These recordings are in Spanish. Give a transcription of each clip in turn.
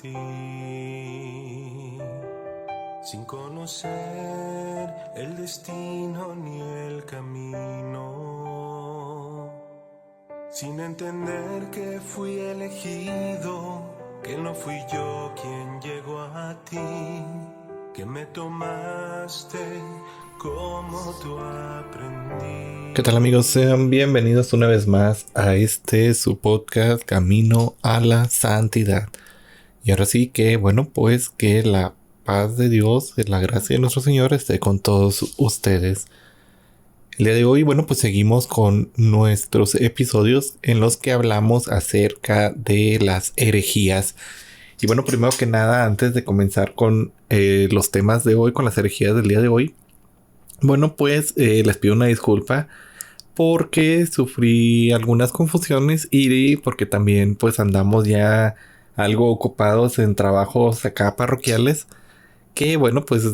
ti, sin conocer el destino ni el camino, sin entender que fui elegido, que no fui yo quien llegó a ti, que me tomaste como tú aprendí. ¿Qué tal, amigos? Sean bienvenidos una vez más a su podcast Camino a la Santidad. Y ahora sí que, pues que la paz de Dios, la gracia de nuestro Señor esté con todos ustedes. El día de hoy, pues seguimos con nuestros episodios en los que hablamos acerca de las herejías. Y primero que nada, antes de comenzar con los temas de hoy, con las herejías del día de hoy, les pido una disculpa porque sufrí algunas confusiones y porque también andamos ya algo ocupados en trabajos acá parroquiales que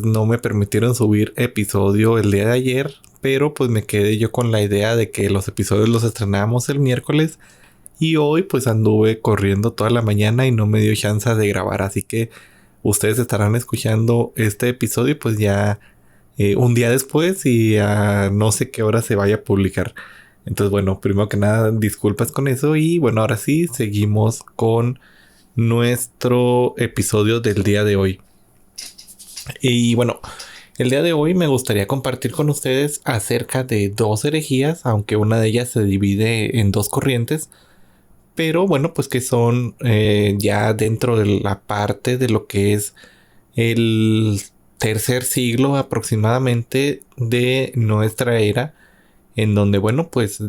no me permitieron subir episodio el día de ayer, pero me quedé yo con la idea de que los episodios los estrenamos el miércoles y hoy anduve corriendo toda la mañana y no me dio chance de grabar, así que ustedes estarán escuchando este episodio ya un día después y a no sé qué hora se vaya a publicar. Entonces, primero que nada, disculpas con eso. Y ahora sí, seguimos con nuestro episodio del día de hoy. Y el día de hoy me gustaría compartir con ustedes acerca de dos herejías, aunque una de ellas se divide en dos corrientes. Pero que son ya dentro de la parte de lo que es el tercer siglo aproximadamente de nuestra era, en donde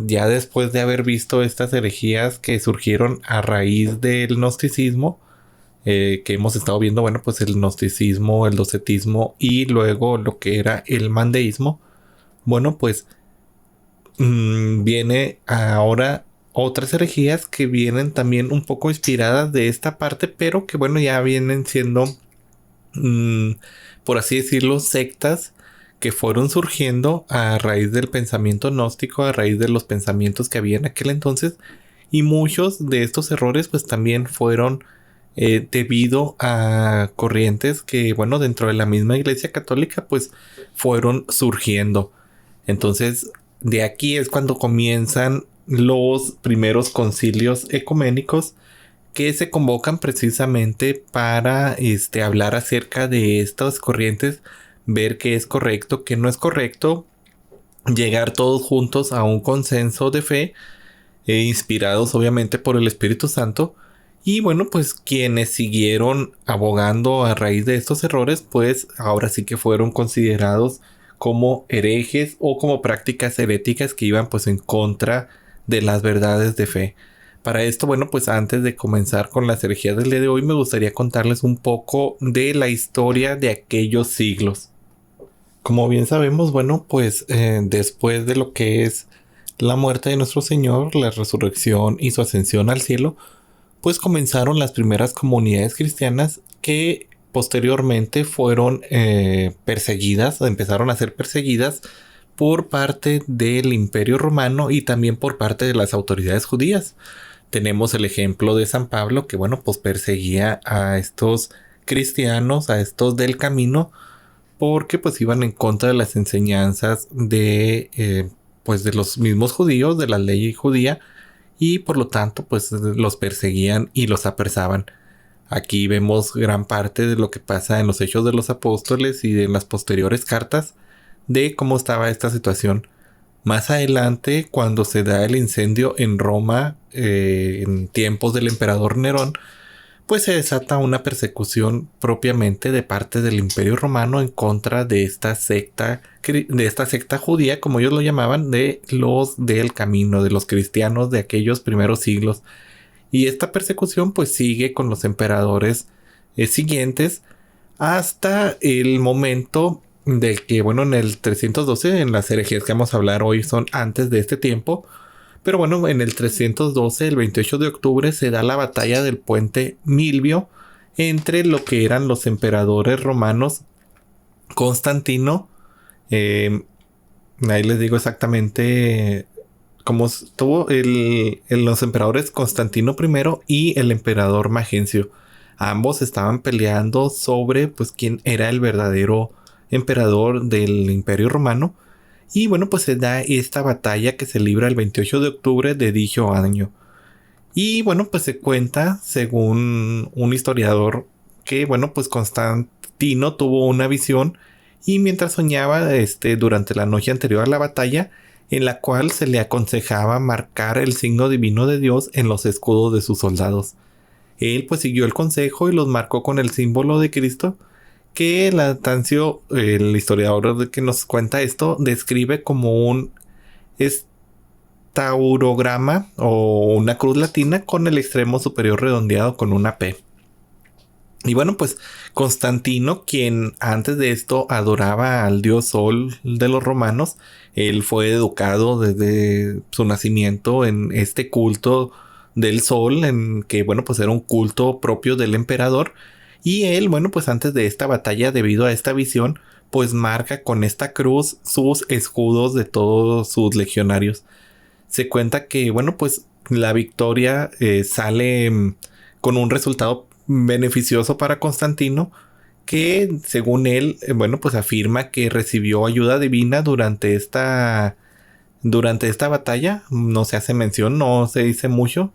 ya después de haber visto estas herejías que surgieron a raíz del gnosticismo, que hemos estado viendo, el gnosticismo, el docetismo y luego lo que era el mandeísmo, viene ahora otras herejías que vienen también un poco inspiradas de esta parte, pero que ya vienen siendo por así decirlo, sectas que fueron surgiendo a raíz del pensamiento gnóstico, a raíz de los pensamientos que había en aquel entonces, y muchos de estos errores también fueron debido a corrientes que dentro de la misma Iglesia Católica fueron surgiendo. Entonces de aquí es cuando comienzan los primeros concilios ecuménicos, que se convocan precisamente para hablar acerca de estas corrientes, ver qué es correcto, qué no es correcto, llegar todos juntos a un consenso de fe, inspirados obviamente por el Espíritu Santo. Y quienes siguieron abogando a raíz de estos errores, ahora sí que fueron considerados como herejes o como prácticas heréticas que iban en contra de las verdades de fe. Para esto, antes de comenzar con las herejías del día de hoy, me gustaría contarles un poco de la historia de aquellos siglos. Como bien sabemos, después de lo que es la muerte de nuestro Señor, la resurrección y su ascensión al cielo, comenzaron las primeras comunidades cristianas que posteriormente fueron perseguidas, empezaron a ser perseguidas por parte del Imperio Romano y también por parte de las autoridades judías. Tenemos el ejemplo de San Pablo que perseguía a estos cristianos, a estos del camino, porque iban en contra de las enseñanzas de de los mismos judíos, de la ley judía, y por lo tanto los perseguían y los apresaban. Aquí vemos gran parte de lo que pasa en los Hechos de los Apóstoles y en las posteriores cartas de cómo estaba esta situación. Más adelante, cuando se da el incendio en Roma, en tiempos del emperador Nerón, se desata una persecución propiamente de parte del Imperio Romano en contra de esta secta judía, como ellos lo llamaban, de los del camino, de los cristianos de aquellos primeros siglos. Y esta persecución sigue con los emperadores siguientes hasta el momento de que, en el 312, en las herejías que vamos a hablar hoy son antes de este tiempo, pero en el 312, el 28 de octubre, se da la batalla del puente Milvio entre lo que eran los emperadores romanos Constantino, ahí les digo exactamente cómo estuvo los emperadores Constantino I y el emperador Magencio. Ambos estaban peleando sobre pues quién era el verdadero emperador del Imperio Romano. Y bueno, pues se da esta batalla que se libra el 28 de octubre de dicho año. Y bueno, pues se cuenta, según un historiador, que bueno, pues Constantino tuvo una visión y mientras soñaba durante la noche anterior a la batalla, en la cual se le aconsejaba marcar el signo divino de Dios en los escudos de sus soldados. Él pues siguió el consejo y los marcó con el símbolo de Cristo, que Latancio, el historiador que nos cuenta esto, describe como un taurograma o una cruz latina con el extremo superior redondeado con una P. Y bueno, pues Constantino, quien antes de esto adoraba al dios Sol de los romanos, él fue educado desde su nacimiento en este culto del Sol, en que bueno, pues era un culto propio del emperador. Y él, bueno, pues antes de esta batalla, debido a esta visión, pues marca con esta cruz sus escudos de todos sus legionarios. Se cuenta que, bueno, pues la victoria sale con un resultado beneficioso para Constantino, que según él, bueno, pues afirma que recibió ayuda divina durante esta batalla. No se hace mención, no se dice mucho,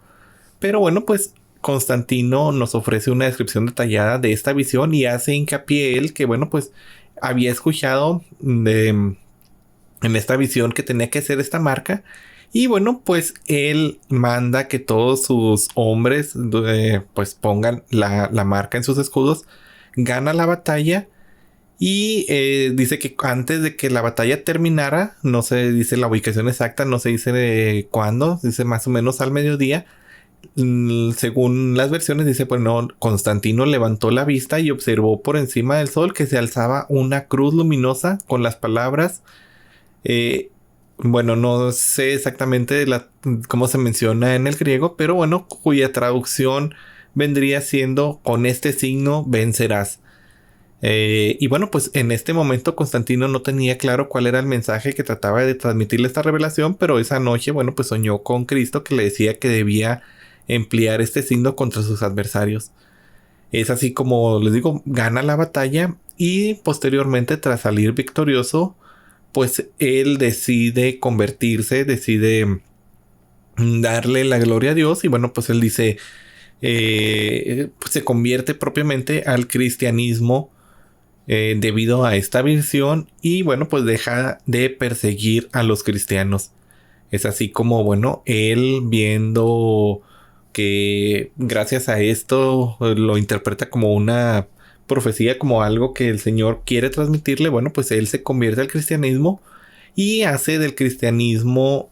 pero bueno, pues Constantino nos ofrece una descripción detallada de esta visión y hace hincapié él que, bueno, pues había escuchado en esta visión que tenía que hacer esta marca. Y bueno, pues él manda que todos sus hombres pues pongan la marca en sus escudos. Gana la batalla y dice que antes de que la batalla terminara, no se dice la ubicación exacta, no se dice cuándo, dice más o menos al mediodía. Según las versiones dice, pues no, Constantino levantó la vista y observó por encima del sol que se alzaba una cruz luminosa con las palabras... bueno, no sé exactamente cómo se menciona en el griego, pero bueno, cuya traducción vendría siendo con este signo vencerás. Y bueno, pues en este momento Constantino no tenía claro cuál era el mensaje que trataba de transmitirle esta revelación, pero esa noche, bueno, pues soñó con Cristo que le decía que debía emplear este signo contra sus adversarios. Es así como les digo, gana la batalla y posteriormente, tras salir victorioso, pues él decide convertirse, decide darle la gloria a Dios y bueno, pues él dice, pues se convierte propiamente al cristianismo debido a esta visión y bueno, pues deja de perseguir a los cristianos. Es así como, bueno, él viendo que gracias a esto lo interpreta como una profecía, como algo que el Señor quiere transmitirle, bueno, pues él se convierte al cristianismo y hace del cristianismo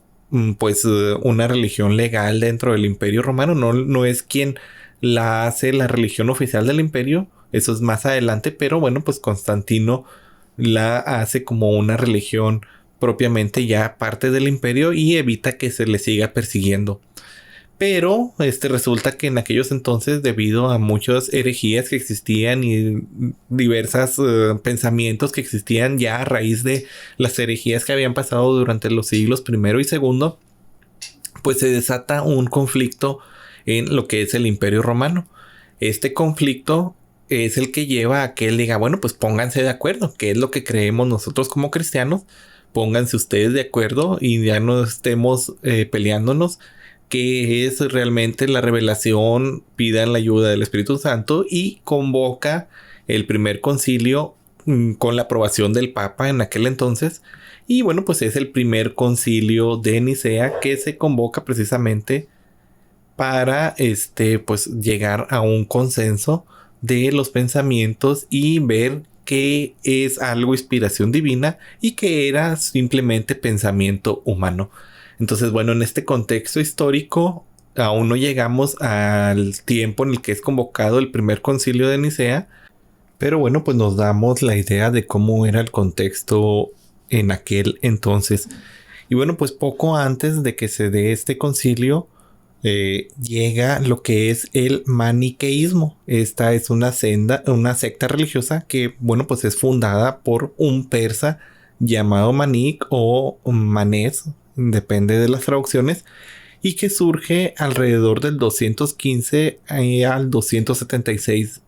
pues una religión legal dentro del Imperio Romano. No es quien la hace la religión oficial del imperio, eso es más adelante, pero bueno, pues Constantino la hace como una religión propiamente ya parte del imperio y evita que se le siga persiguiendo. Pero resulta que en aquellos entonces, debido a muchas herejías que existían y diversos pensamientos que existían ya a raíz de las herejías que habían pasado durante los siglos primero y segundo, pues se desata un conflicto en lo que es el Imperio Romano. Este conflicto es el que lleva a que él diga, bueno, pues pónganse de acuerdo, qué es lo que creemos nosotros como cristianos, pónganse ustedes de acuerdo y ya no estemos peleándonos. Que es realmente la revelación, pidan la ayuda del Espíritu Santo y convoca el primer concilio con la aprobación del Papa en aquel entonces. Y bueno, pues es el primer concilio de Nicea que se convoca precisamente para pues llegar a un consenso de los pensamientos y ver que es algo inspiración divina y que era simplemente pensamiento humano. Entonces, bueno, en este contexto histórico aún no llegamos al tiempo en el que es convocado el primer concilio de Nicea, pero bueno, pues nos damos la idea de cómo era el contexto en aquel entonces. Y bueno, pues poco antes de que se dé este concilio, llega lo que es el maniqueísmo. Esta es una secta religiosa que, bueno, pues es fundada por un persa llamado Manik o Manés, depende de las traducciones. y que surge alrededor del 215 al 276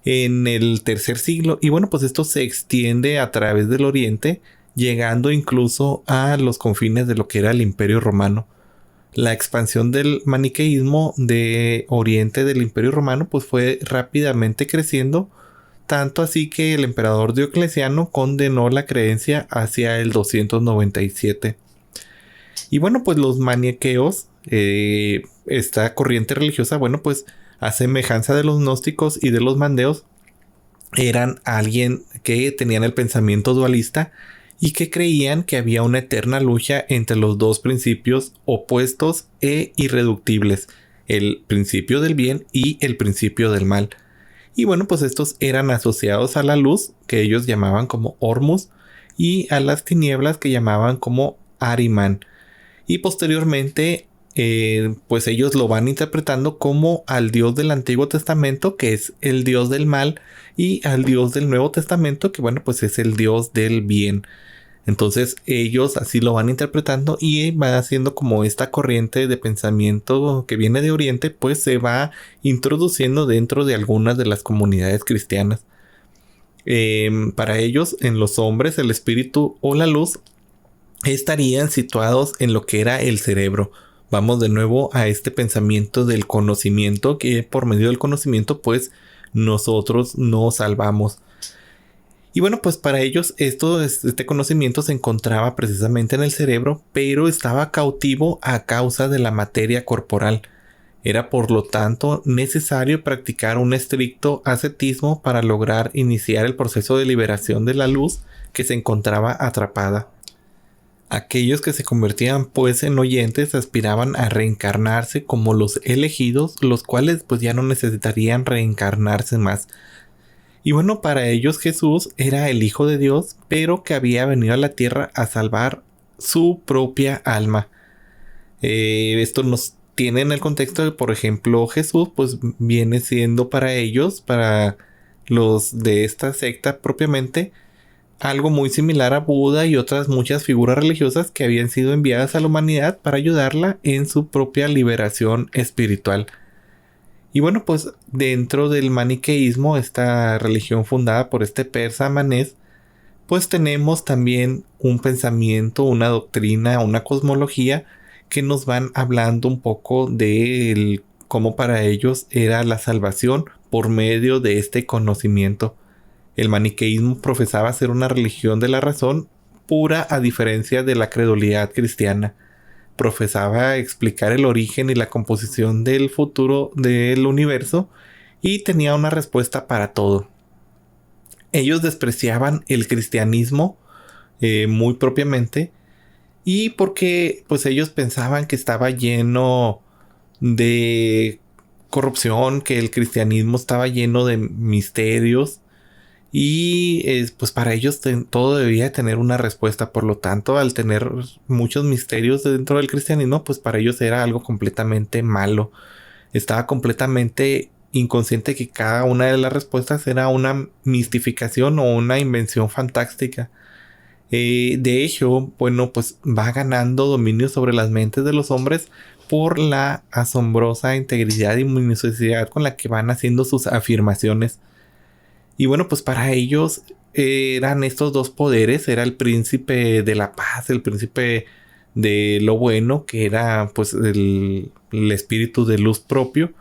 en el tercer siglo. Y bueno, pues esto se extiende a través del Oriente, llegando incluso a los confines de lo que era el Imperio Romano. La expansión del maniqueísmo de Oriente del Imperio Romano pues fue rápidamente creciendo, tanto así que el emperador Diocleciano condenó la creencia hacia el 297. Y bueno, pues los maniqueos, esta corriente religiosa, bueno, pues a semejanza de los gnósticos y de los mandeos, eran alguien que tenían el pensamiento dualista y que creían que había una eterna lucha entre los dos principios opuestos e irreductibles, el principio del bien y el principio del mal. Y bueno, pues estos eran asociados a la luz, que ellos llamaban como Ormus, y a las tinieblas, que llamaban como Ahriman. Y posteriormente, pues ellos lo van interpretando como al Dios del Antiguo Testamento, que es el Dios del mal, y al Dios del Nuevo Testamento, que bueno, pues es el Dios del bien. Entonces ellos así lo van interpretando y va haciendo como esta corriente de pensamiento que viene de Oriente, pues se va introduciendo dentro de algunas de las comunidades cristianas. Para ellos, en los hombres, el espíritu o la luz estarían situados en lo que era el cerebro. Vamos de nuevo a este pensamiento del conocimiento, que por medio del conocimiento pues nosotros nos salvamos. Y bueno, pues para ellos este conocimiento se encontraba precisamente en el cerebro, pero estaba cautivo a causa de la materia corporal. Era por lo tanto necesario practicar un estricto ascetismo para lograr iniciar el proceso de liberación de la luz que se encontraba atrapada. Aquellos que se convertían pues en oyentes aspiraban a reencarnarse como los elegidos, los cuales pues ya no necesitarían reencarnarse más. Y bueno, para ellos Jesús era el Hijo de Dios, pero que había venido a la tierra a salvar su propia alma. Esto nos tiene en el contexto de, por ejemplo, Jesús pues viene siendo para ellos, para los de esta secta propiamente, algo muy similar a Buda y otras muchas figuras religiosas que habían sido enviadas a la humanidad para ayudarla en su propia liberación espiritual. Y bueno, pues dentro del maniqueísmo, esta religión fundada por este persa Manés, pues tenemos también un pensamiento, una doctrina, una cosmología que nos van hablando un poco de cómo para ellos era la salvación por medio de este conocimiento. El maniqueísmo profesaba ser una religión de la razón pura, a diferencia de la credulidad cristiana. Profesaba explicar el origen y la composición del futuro del universo y tenía una respuesta para todo. Ellos despreciaban el cristianismo muy propiamente, y porque pues ellos pensaban que estaba lleno de corrupción, que el cristianismo estaba lleno de misterios. Y pues para ellos todo debía tener una respuesta. Por lo tanto, al tener muchos misterios dentro del cristianismo, pues para ellos era algo completamente malo. Estaba completamente inconsciente que cada una de las respuestas era una mistificación o una invención fantástica. De hecho, bueno, pues va ganando dominio sobre las mentes de los hombres por la asombrosa integridad y minuciosidad con la que van haciendo sus afirmaciones. Y bueno, pues para ellos eran estos dos poderes. Era el príncipe de la paz, el príncipe de lo bueno, que era pues el espíritu de luz propio,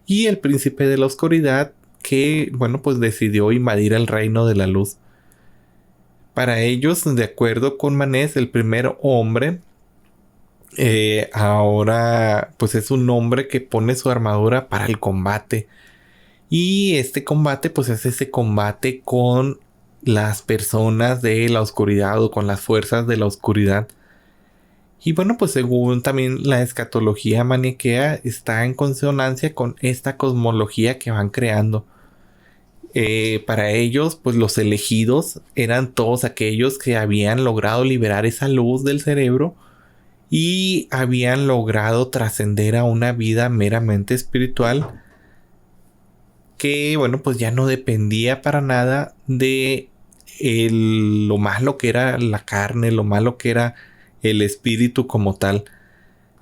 y el príncipe de la oscuridad, que bueno, pues decidió invadir el reino de la luz. Para ellos, de acuerdo con Manés, el primer hombre ahora pues es un hombre que pone su armadura para el combate. Y este combate pues es ese combate con las personas de la oscuridad o con las fuerzas de la oscuridad. Y bueno, pues según también la escatología maniquea, está en consonancia con esta cosmología que van creando. Para ellos pues los elegidos eran todos aquellos que habían logrado liberar esa luz del cerebro y habían logrado trascender a una vida meramente espiritual, que bueno, pues ya no dependía para nada de lo malo que era la carne, lo malo que era el espíritu como tal.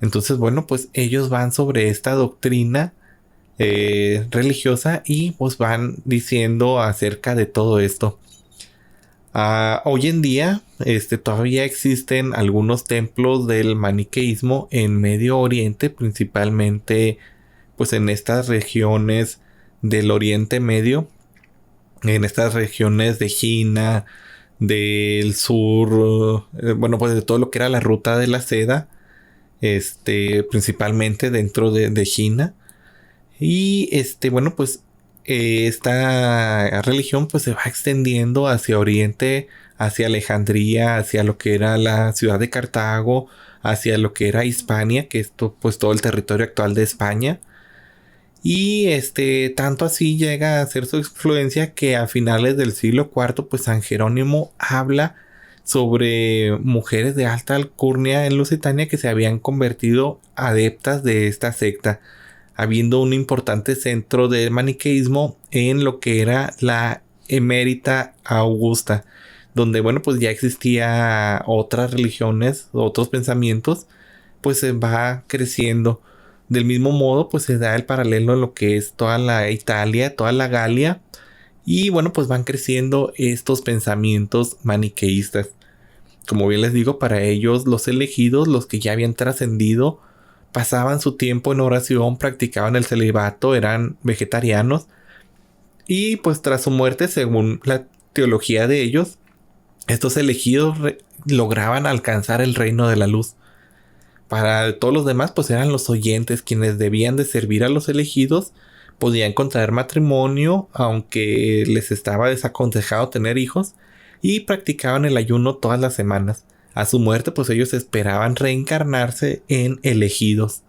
Entonces, bueno, pues ellos van sobre esta doctrina religiosa y pues van diciendo acerca de todo esto. Hoy en día, todavía existen algunos templos del maniqueísmo en Medio Oriente, principalmente pues en estas regiones del Oriente Medio, en estas regiones de China, del sur, bueno, pues de todo lo que era la ruta de la seda, principalmente dentro de China. Y bueno, pues esta religión pues se va extendiendo hacia Oriente, hacia Alejandría, hacia lo que era la ciudad de Cartago, hacia lo que era Hispania, que es pues todo el territorio actual de España. Y tanto así llega a ser su influencia que a finales del siglo IV pues San Jerónimo habla sobre mujeres de alta alcurnia en Lusitania que se habían convertido adeptas de esta secta, habiendo un importante centro de maniqueísmo en lo que era la Emérita Augusta, donde bueno pues ya existía otras religiones, otros pensamientos, pues se va creciendo. Del mismo modo pues se da el paralelo en lo que es toda la Italia, toda la Galia, y bueno pues van creciendo estos pensamientos maniqueístas. Como bien les digo, para ellos los elegidos, los que ya habían trascendido, pasaban su tiempo en oración, practicaban el celibato, eran vegetarianos y pues tras su muerte, según la teología de ellos, estos elegidos lograban alcanzar el reino de la luz. Para todos los demás pues eran los oyentes quienes debían de servir a los elegidos, podían contraer matrimonio aunque les estaba desaconsejado tener hijos y practicaban el ayuno todas las semanas. A su muerte pues ellos esperaban reencarnarse en elegidos.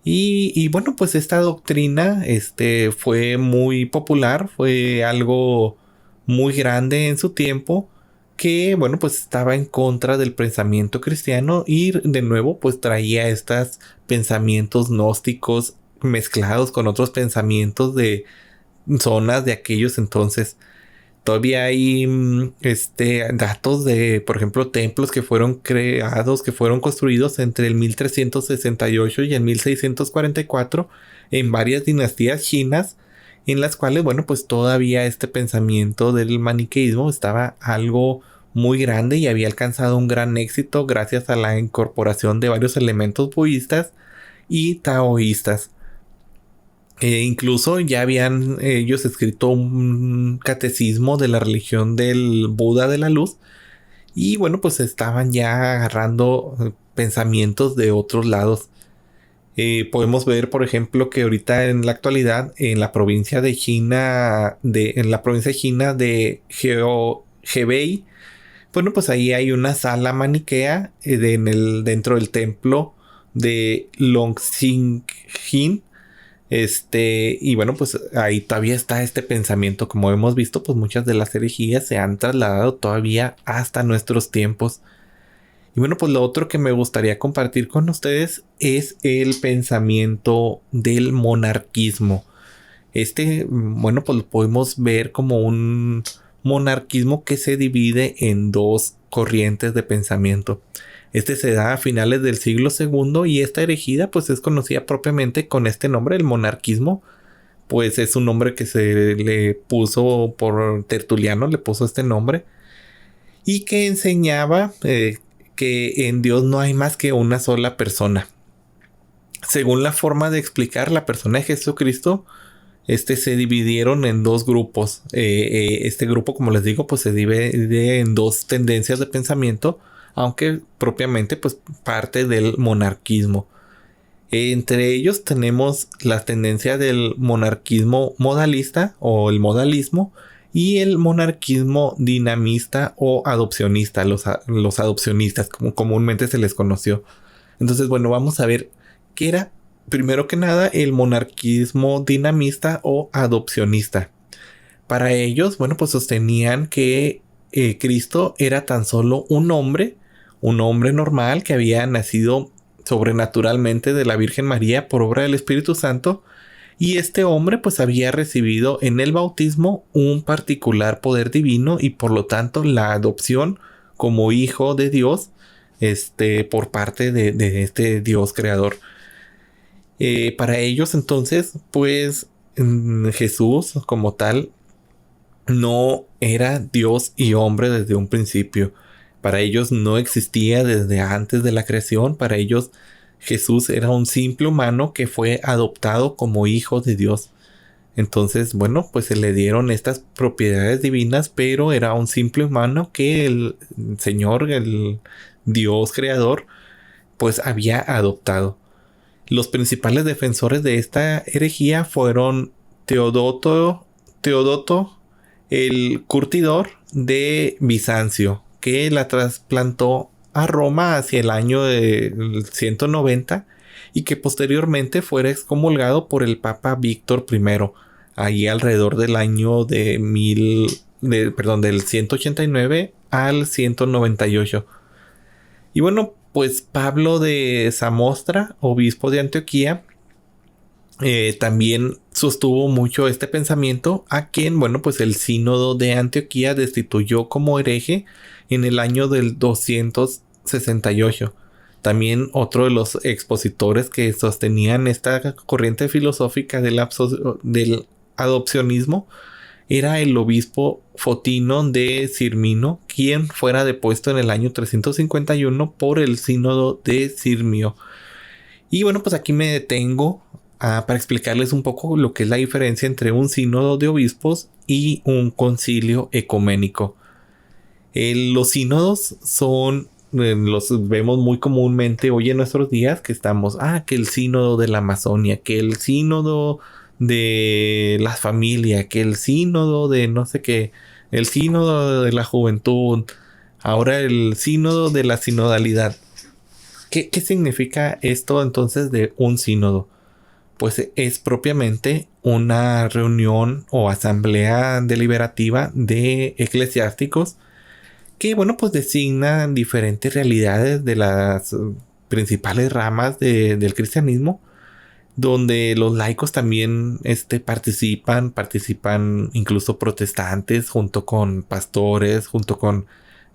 Y bueno pues esta doctrina fue muy popular, fue algo muy grande en su tiempo, que bueno pues estaba en contra del pensamiento cristiano y de nuevo pues traía estos pensamientos gnósticos mezclados con otros pensamientos de zonas de aquellos entonces. Todavía hay datos de, por ejemplo, templos que fueron creados, que fueron construidos entre el 1368 y el 1644 en varias dinastías chinas, en las cuales, bueno, pues todavía este pensamiento del maniqueísmo estaba algo muy grande y había alcanzado un gran éxito gracias a la incorporación de varios elementos budistas y taoístas. Incluso ya habían ellos escrito un catecismo de la religión del Buda de la Luz y bueno pues estaban ya agarrando pensamientos de otros lados. Podemos ver por ejemplo que ahorita en la actualidad en la provincia de China de Hebei, bueno pues ahí hay una sala maniquea dentro del templo de Longxingjin. Y bueno, pues ahí todavía está este pensamiento. Como hemos visto, pues muchas de las herejías se han trasladado todavía hasta nuestros tiempos. Y bueno, pues lo otro que me gustaría compartir con ustedes es el pensamiento del monarquismo. Bueno, pues lo podemos ver como un monarquismo que se divide en dos corrientes de pensamiento. Se da a finales del siglo II y esta herejía pues es conocida propiamente con este nombre, el monarquismo. Pues es un nombre que se le puso por Tertuliano, le puso este nombre. Y que enseñaba que en Dios no hay más que una sola persona. Según la forma de explicar la persona de Jesucristo, se dividieron en dos grupos. Este grupo, como les digo, pues se divide en dos tendencias de pensamiento, aunque propiamente pues parte del monarquismo. Entre ellos tenemos la tendencia del monarquismo modalista o el modalismo y el monarquismo dinamista o adopcionista, los adopcionistas como comúnmente se les conoció. Entonces bueno, vamos a ver qué era primero que nada el monarquismo dinamista o adopcionista. Para ellos, bueno, pues sostenían que Cristo era tan solo un hombre normal que había nacido sobrenaturalmente de la Virgen María por obra del Espíritu Santo, y este hombre pues había recibido en el bautismo un particular poder divino y por lo tanto la adopción como hijo de Dios por parte de este Dios creador. Para ellos entonces, pues Jesús como tal no era Dios y hombre desde un principio. Para ellos no existía desde antes de la creación. Para ellos Jesús era un simple humano que fue adoptado como hijo de Dios. Entonces, bueno, pues se le dieron estas propiedades divinas, pero era un simple humano que el Señor, el Dios creador, pues había adoptado. Los principales defensores de esta herejía fueron Teodoto el curtidor de Bizancio, que la trasplantó a Roma hacia el año de 190 y que posteriormente fuera excomulgado por el Papa Víctor I, ahí alrededor del año del 189 al 198. Y bueno, pues Pablo de Samostra, obispo de Antioquía, también sostuvo mucho este pensamiento, a quien, bueno, pues el sínodo de Antioquía destituyó como hereje en el año del 268. También otro de los expositores que sostenían esta corriente filosófica del adopcionismo era el obispo Fotino de Sirmino, quien fuera depuesto en el año 351 por el sínodo de Sirmio. Y bueno, pues aquí me detengo para explicarles un poco lo que es la diferencia entre un sínodo de obispos y un concilio ecuménico. Los sínodos son, los vemos muy comúnmente hoy en nuestros días, que estamos, que el sínodo de la Amazonia, que el sínodo de la familia, que el sínodo de no sé qué, el sínodo de la juventud, ahora el sínodo de la sinodalidad. ¿Qué significa esto entonces de un sínodo? Pues es propiamente una reunión o asamblea deliberativa de eclesiásticos que, bueno, pues designan diferentes realidades de las principales ramas del cristianismo, donde los laicos también participan incluso protestantes junto con pastores, junto con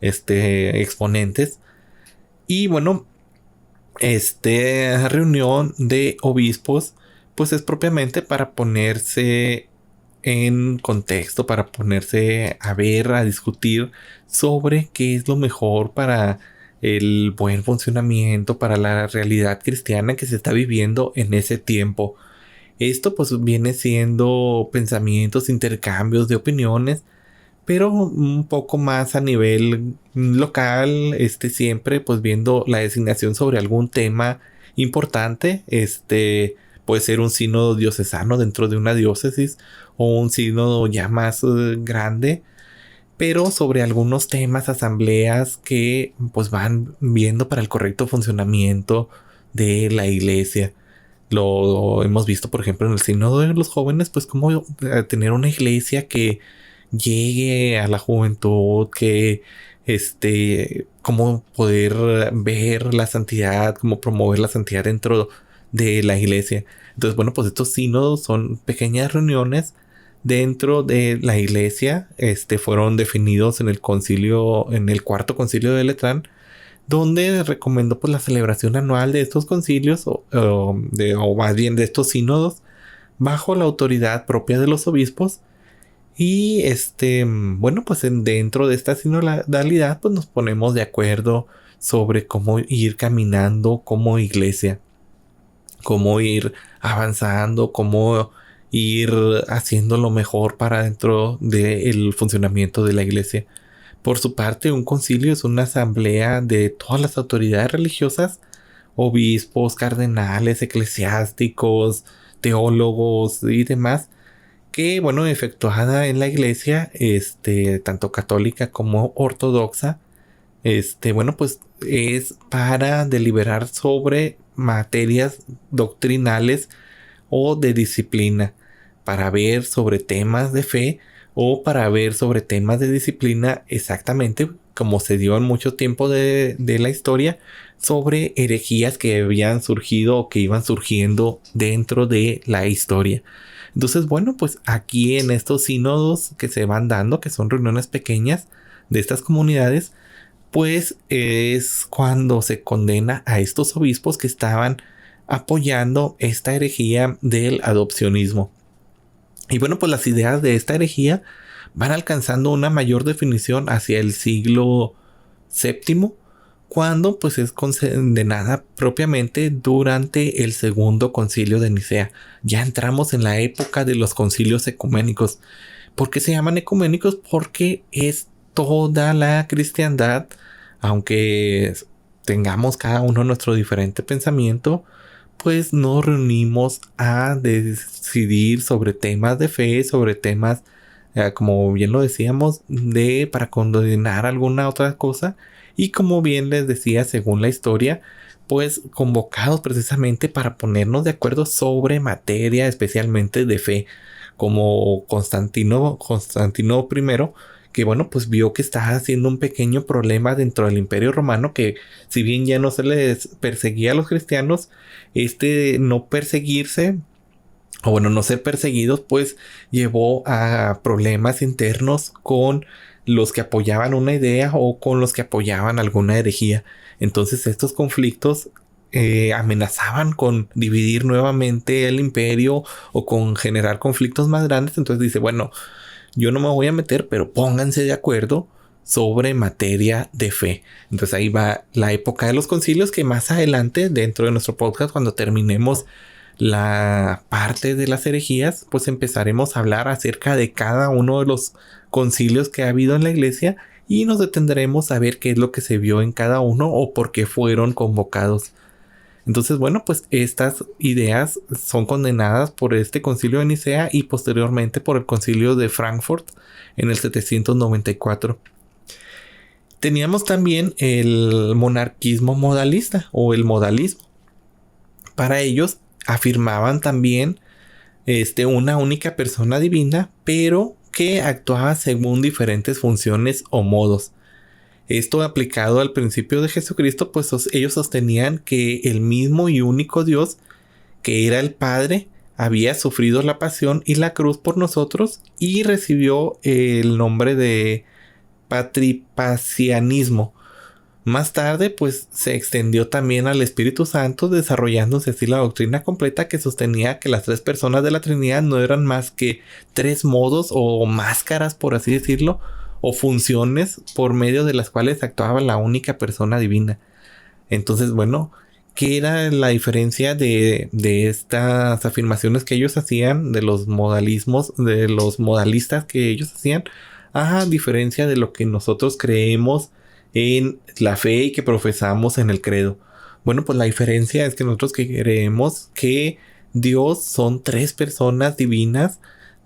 exponentes. Y bueno, esta reunión de obispos pues es propiamente para ponerse en contexto, para ponerse a ver, a discutir sobre qué es lo mejor para el buen funcionamiento, para la realidad cristiana que se está viviendo en ese tiempo. Esto pues viene siendo pensamientos, intercambios de opiniones, pero un poco más a nivel local, siempre pues viendo la designación sobre algún tema importante, puede ser un sínodo diocesano dentro de una diócesis o un sínodo ya más grande, pero sobre algunos temas, asambleas que pues van viendo para el correcto funcionamiento de la iglesia. Lo hemos visto, por ejemplo, en el sínodo de los jóvenes, pues cómo tener una iglesia que llegue a la juventud, que cómo poder ver la santidad, cómo promover la santidad dentro de la iglesia. Entonces, bueno, pues estos sínodos son pequeñas reuniones dentro de la iglesia. Fueron definidos en el cuarto concilio de Letrán, donde recomendó pues la celebración anual de estos concilios o más bien de estos sínodos bajo la autoridad propia de los obispos. Y bueno, pues dentro de esta sinodalidad pues nos ponemos de acuerdo sobre cómo ir caminando como iglesia, cómo ir avanzando, cómo ir haciendo lo mejor para dentro del funcionamiento de la iglesia. Por su parte, un concilio es una asamblea de todas las autoridades religiosas, obispos, cardenales, eclesiásticos, teólogos y demás, que, bueno, efectuada en la iglesia, tanto católica como ortodoxa, bueno, pues es para deliberar sobre materias doctrinales o de disciplina, para ver sobre temas de fe o para ver sobre temas de disciplina, exactamente como se dio en mucho tiempo de la historia, sobre herejías que habían surgido o que iban surgiendo dentro de la historia. Entonces, bueno, pues aquí en estos sínodos que se van dando, que son reuniones pequeñas de estas comunidades, pues es cuando se condena a estos obispos que estaban apoyando esta herejía del adopcionismo. Y bueno, pues las ideas de esta herejía van alcanzando una mayor definición hacia el siglo VII, cuando pues es condenada propiamente durante el segundo concilio de Nicea. Ya entramos en la época de los concilios ecuménicos. ¿Por qué se llaman ecuménicos? Porque es toda la cristiandad, aunque tengamos cada uno nuestro diferente pensamiento, pues nos reunimos a decidir sobre temas de fe, sobre temas, como bien lo decíamos, para condenar alguna otra cosa. Y como bien les decía, según la historia, pues convocados precisamente para ponernos de acuerdo sobre materia, especialmente de fe, como Constantino I, que bueno, pues vio que estaba haciendo un pequeño problema dentro del Imperio Romano, que si bien ya no se les perseguía a los cristianos, no perseguirse, o bueno, no ser perseguidos, pues llevó a problemas internos con los que apoyaban una idea o con los que apoyaban alguna herejía. Entonces estos conflictos amenazaban con dividir nuevamente el imperio o con generar conflictos más grandes. Entonces dice, bueno, yo no me voy a meter, pero pónganse de acuerdo sobre materia de fe. Entonces ahí va la época de los concilios, que más adelante dentro de nuestro podcast, cuando terminemos la parte de las herejías, pues empezaremos a hablar acerca de cada uno de los concilios que ha habido en la iglesia y nos detendremos a ver qué es lo que se vio en cada uno o por qué fueron convocados. Entonces, bueno, pues estas ideas son condenadas por este concilio de Nicea y posteriormente por el concilio de Frankfurt en el 794. Teníamos también el monarquismo modalista o el modalismo. Para ellos afirmaban también una única persona divina, pero que actuaba según diferentes funciones o modos. Esto aplicado al principio de Jesucristo, pues ellos sostenían que el mismo y único Dios, que era el Padre, había sufrido la pasión y la cruz por nosotros y recibió el nombre de patripasianismo. Más tarde, pues se extendió también al Espíritu Santo, desarrollándose así la doctrina completa que sostenía que las tres personas de la Trinidad no eran más que tres modos o máscaras, por así decirlo, o funciones por medio de las cuales actuaba la única persona divina. Entonces, bueno, ¿qué era la diferencia de estas afirmaciones que ellos hacían, de los modalismos, de los modalistas que ellos hacían, a diferencia de lo que nosotros creemos en la fe y que profesamos en el credo? Bueno, pues la diferencia es que nosotros creemos que Dios son tres personas divinas,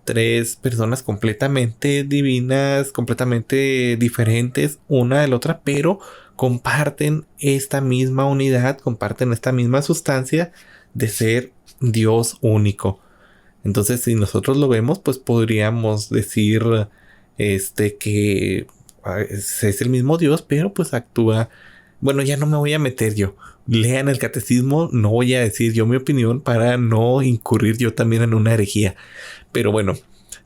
tres personas completamente divinas, completamente diferentes una de la otra, pero comparten esta misma unidad, comparten esta misma sustancia de ser Dios único. Entonces, si nosotros lo vemos, pues podríamos decir que es el mismo Dios, pero pues actúa. Bueno, ya no me voy a meter yo. Lean el catecismo, no voy a decir yo mi opinión para no incurrir yo también en una herejía. Pero bueno,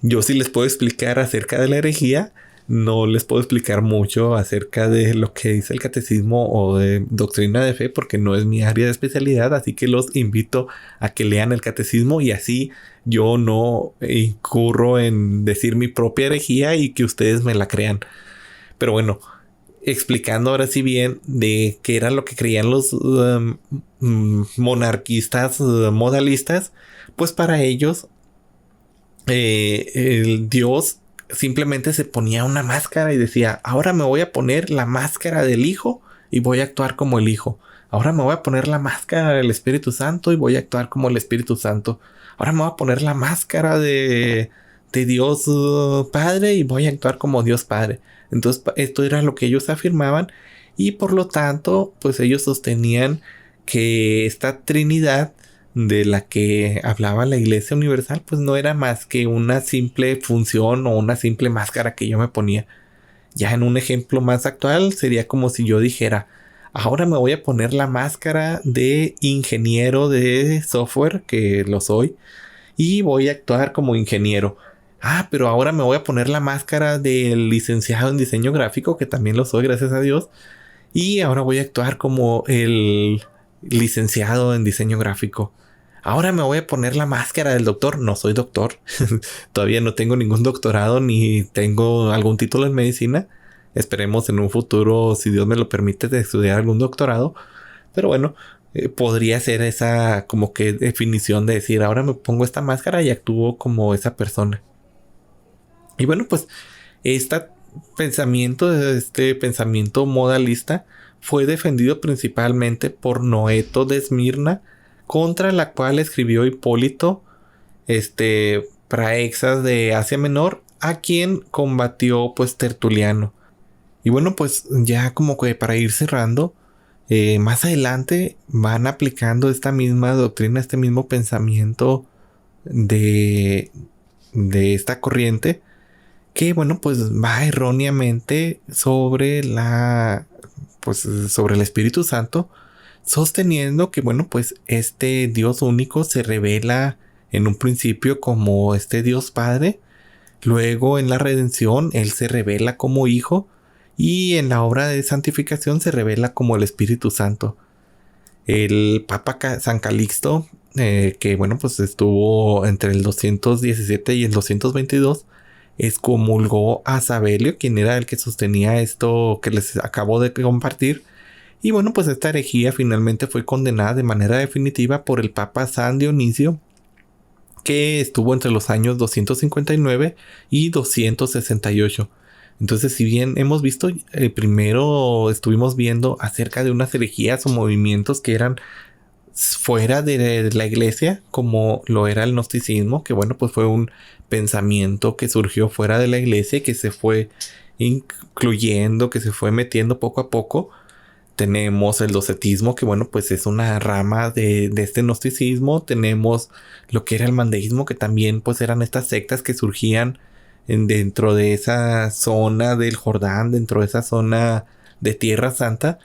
yo sí les puedo explicar acerca de la herejía. No les puedo explicar mucho acerca de lo que dice el catecismo o de doctrina de fe, porque no es mi área de especialidad. Así que los invito a que lean el catecismo y así yo no incurro en decir mi propia herejía y que ustedes me la crean. Pero bueno, explicando ahora sí bien de qué era lo que creían los monarquistas modalistas, pues para ellos el Dios simplemente se ponía una máscara y decía, ahora me voy a poner la máscara del Hijo y voy a actuar como el Hijo. Ahora me voy a poner la máscara del Espíritu Santo y voy a actuar como el Espíritu Santo. Ahora me voy a poner la máscara de Dios Padre y voy a actuar como Dios Padre. Entonces esto era lo que ellos afirmaban y por lo tanto pues ellos sostenían que esta Trinidad de la que hablaba la Iglesia Universal pues no era más que una simple función o una simple máscara que yo me ponía. Ya en un ejemplo más actual sería como si yo dijera, ahora me voy a poner la máscara de ingeniero de software, que lo soy, y voy a actuar como ingeniero. pero ahora me voy a poner la máscara del licenciado en diseño gráfico, que también lo soy, gracias a Dios. Y ahora voy a actuar como el licenciado en diseño gráfico. Ahora me voy a poner la máscara del doctor. No soy doctor. Todavía no tengo ningún doctorado ni tengo algún título en medicina. Esperemos en un futuro, si Dios me lo permite, de estudiar algún doctorado. Pero bueno, podría ser esa como que definición de decir, ahora me pongo esta máscara y actúo como esa persona. Y bueno, pues este pensamiento modalista fue defendido principalmente por Noeto de Esmirna, contra la cual escribió Hipólito Praexas de Asia Menor, a quien combatió pues Tertuliano. Y bueno, pues ya como que para ir cerrando, más adelante van aplicando esta misma doctrina, este mismo pensamiento de esta corriente, que bueno, pues va erróneamente sobre sobre el Espíritu Santo, sosteniendo que bueno, pues este Dios único se revela en un principio como este Dios Padre, luego en la redención Él se revela como Hijo, y en la obra de santificación se revela como el Espíritu Santo. El Papa San Calixto, que bueno, pues estuvo entre el 217 y el 222, excomulgó a Sabelio, quien era el que sostenía esto que les acabo de compartir. Y bueno, pues esta herejía finalmente fue condenada de manera definitiva por el Papa San Dionisio, que estuvo entre los años 259 y 268. Entonces, si bien hemos visto, primero estuvimos viendo acerca de unas herejías o movimientos que eran fuera de la iglesia, como lo era el gnosticismo, que bueno, pues fue un pensamiento que surgió fuera de la iglesia y que se fue incluyendo, que se fue metiendo poco a poco. Tenemos el docetismo, que bueno, pues es una rama de este gnosticismo. Tenemos lo que era el mandeísmo, que también pues eran estas sectas que surgían dentro de esa zona del Jordán, dentro de esa zona de Tierra Santa.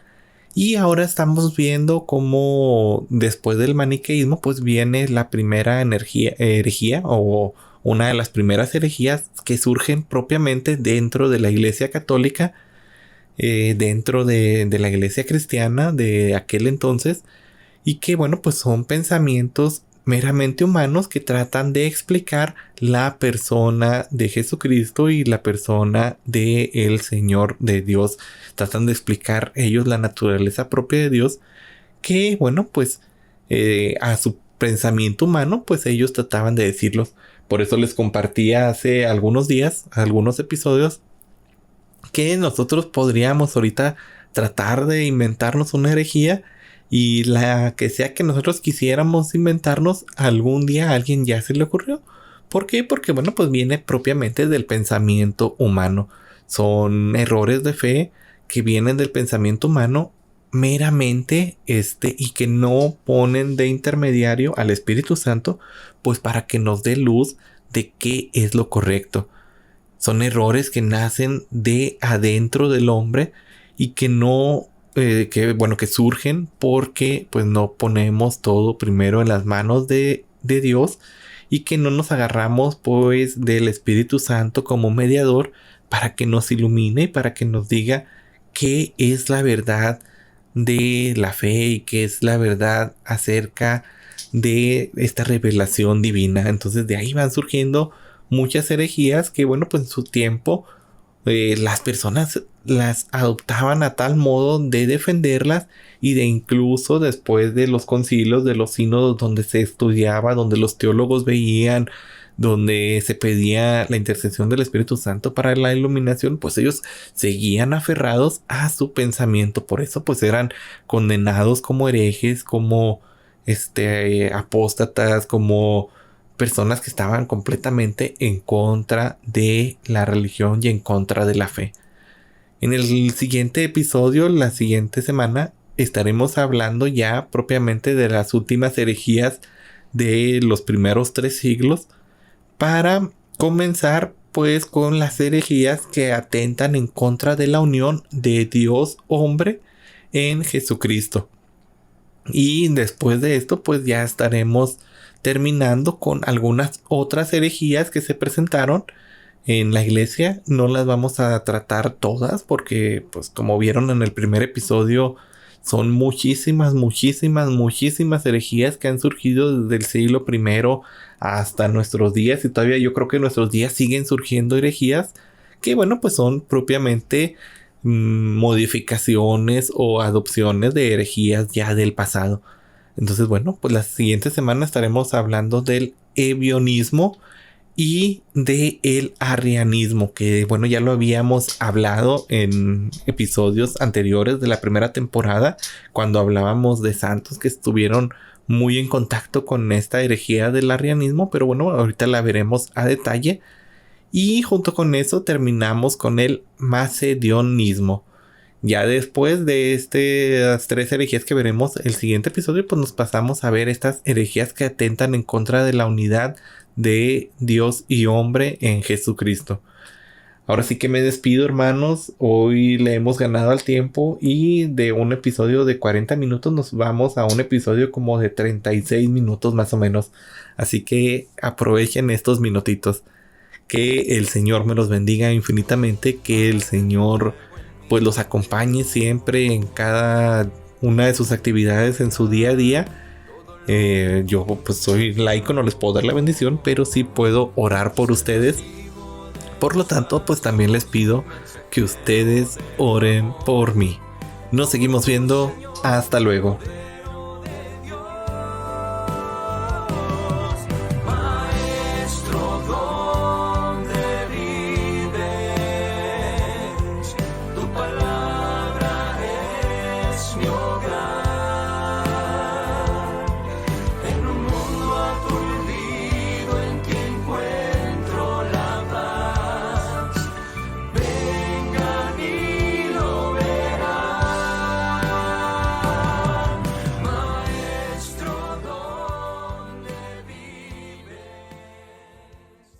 Y ahora estamos viendo cómo después del maniqueísmo pues viene la primera herejía o una de las primeras herejías que surgen propiamente dentro de la Iglesia Católica, dentro de la Iglesia Cristiana de aquel entonces, y que bueno, pues son pensamientos meramente humanos que tratan de explicar la persona de Jesucristo y la persona de el Señor de Dios. Tratan de explicar ellos la naturaleza propia de Dios, que bueno, pues a su pensamiento humano pues ellos trataban de decirlos. Por eso les compartía hace algunos días, algunos episodios, que nosotros podríamos ahorita tratar de inventarnos una herejía, y la que sea que nosotros quisiéramos inventarnos, algún día a alguien ya se le ocurrió. ¿Por qué? Porque bueno, pues viene propiamente del pensamiento humano. Son errores de fe que vienen del pensamiento humano meramente, y que no ponen de intermediario al Espíritu Santo, pues para que nos dé luz de qué es lo correcto. Son errores que nacen de adentro del hombre y que no, que surgen porque pues no ponemos todo primero en las manos de Dios, y que no nos agarramos pues del Espíritu Santo como mediador para que nos ilumine, para que nos diga qué es la verdad de la fe y qué es la verdad acerca de esta revelación divina. Entonces de ahí van surgiendo muchas herejías que bueno, pues en su tiempo las personas las adoptaban a tal modo de defenderlas, y de incluso después de los concilios, de los sínodos donde se estudiaba, donde los teólogos veían, donde se pedía la intercesión del Espíritu Santo para la iluminación, pues ellos seguían aferrados a su pensamiento. Por eso pues eran condenados como herejes, como apóstatas, como personas que estaban completamente en contra de la religión y en contra de la fe. En el siguiente episodio, la siguiente semana, estaremos hablando ya propiamente de las últimas herejías de los primeros 3 siglos, para comenzar pues con las herejías que atentan en contra de la unión de Dios hombre en Jesucristo. Y después de esto pues ya estaremos terminando con algunas otras herejías que se presentaron en la iglesia. No las vamos a tratar todas porque, pues como vieron en el primer episodio, son muchísimas herejías que han surgido desde el siglo I hasta nuestros días, y todavía yo creo que en nuestros días siguen surgiendo herejías que, bueno, pues son propiamente modificaciones o adopciones de herejías ya del pasado. Entonces, bueno, pues la siguiente semana estaremos hablando del ebionismo y de el arrianismo, que bueno, ya lo habíamos hablado en episodios anteriores de la primera temporada, cuando hablábamos de santos que estuvieron muy en contacto con esta herejía del arrianismo, pero bueno, ahorita la veremos a detalle. Y junto con eso terminamos con el macedionismo. Ya después de estas 3 herejías que veremos el siguiente episodio, pues nos pasamos a ver estas herejías que atentan en contra de la unidad de Dios y hombre en Jesucristo. Ahora sí que me despido, hermanos. Hoy le hemos ganado al tiempo y de un episodio de 40 minutos nos vamos a un episodio como de 36 minutos más o menos. Así que aprovechen estos minutitos. Que el Señor me los bendiga infinitamente, que el Señor pues los acompañe siempre en cada una de sus actividades en su día a día. Yo pues soy laico, no les puedo dar la bendición, pero sí puedo orar por ustedes. Por lo tanto, pues también les pido que ustedes oren por mí. Nos seguimos viendo. Hasta luego.